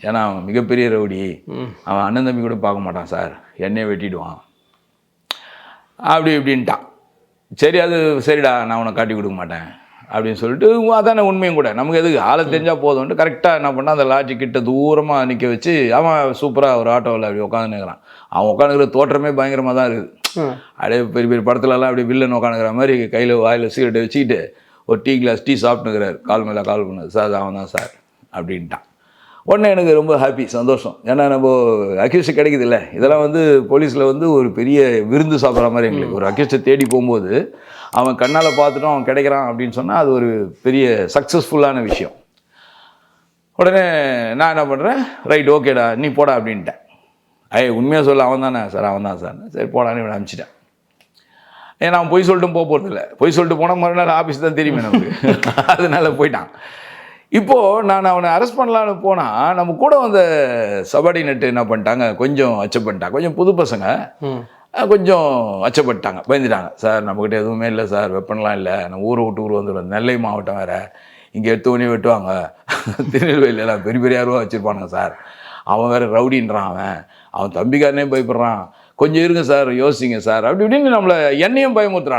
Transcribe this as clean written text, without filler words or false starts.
ஏன்னா அவன் மிகப்பெரிய ரவுடி, அவன் அண்ணன் தம்பி கூட பார்க்க மாட்டான் சார், என்னையே வெட்டிடுவான் அப்படி இப்படின்ட்டான். சரி அது சரிடா, நான் உனக்கு காட்டி கொடுக்க மாட்டேன் அப்படின்னு சொல்லிட்டு, அதானே உண்மையும் கூட, நமக்கு எதுக்கு ஆளை தெரிஞ்சால் போதும்ட்டு கரெக்டாக என்ன பண்ணால் அந்த லாட்ஜி கிட்ட தூரமாக நிற்க வச்சு அவன் சூப்பராக ஒரு ஆட்டோவில் அப்படி உட்காந்துக்கிறான். அவன் உட்காந்துக்கிற தோற்றமே பயங்கரமாக தான் இருக்குது. அப்படியே பெரிய பெரிய படத்துலலாம் அப்படியே வில்லன் உட்காந்துக்கிற மாதிரி கையில் வாயில் சிகரெட்டை வச்சுக்கிட்டு ஒரு டீ கிளாஸ் டீ சாப்பிட்டுக்கிறார். கால் மேலே கால் பண்ணது, சார் அவன் தான் சார் அப்படின்ட்டான். உடனே எனக்கு ரொம்ப ஹாப்பி, சந்தோஷம். ஏன்னா நம்ம அக்யூஸ்ட் கிடைக்குது இல்லை, இதெல்லாம் வந்து போலீஸில் வந்து ஒரு பெரிய விருந்து சாப்பிட்ற மாதிரி எங்களுக்கு. ஒரு அக்யூஸ்ட்டை தேடி போகும்போது அவன் கண்ணால் பார்த்துட்டோம் அவன் கிடைக்கிறான் அப்படின்னு சொன்னால் அது ஒரு பெரிய சக்ஸஸ்ஃபுல்லான விஷயம். உடனே நான் என்ன பண்ணுறேன், ரைட் ஓகேடா நீ போடா அப்படின்ட்டேன். உண்மையாக சொல்ல அவன் தானே சார், அவன் தான் சார், சரி போடான்னு இவனை அனுப்பிச்சிட்டேன். ஏன்னா அவன் பொய் சொல்லிட்டு போகிறதில்ல, பொய் சொல்லிட்டு போனால் மறுநாள் ஆஃபீஸ் தான் தெரியுமே நமக்கு. அதனால போயிட்டான். இப்போது நான் அவனை அரெஸ்ட் பண்ணலான்னு போனால் நம்ம கூட வந்த சபார்டினேட் என்ன பண்ணிட்டாங்க, கொஞ்சம் அச்சப்பட்டாங்க. கொஞ்சம் புது பசங்க கொஞ்சம் அச்சப்பட்டாங்க, பயந்துட்டாங்க. சார் நம்மக்கிட்ட எதுவுமே இல்லை சார், வெப்பன்லாம் இல்லை, நம்ம ஊரை விட்டு ஊர் வந்துடுவோம், நெல்லை மாவட்டம் வேறு, இங்கே எடுத்தவொடனே வெட்டுவாங்க, திருநெல்வேலியெல்லாம் பெரிய பெரிய அருவா வச்சுருப்பானுங்க சார், அவன் வேறு ரவுடின்றான், அவன் தம்பிக்காரனே பயப்படுறான், கொஞ்சம் இருங்க சார் யோசிங்க சார் அப்படி இப்படின்னு நம்மளை என்னையும் பயமுறுத்துறான்.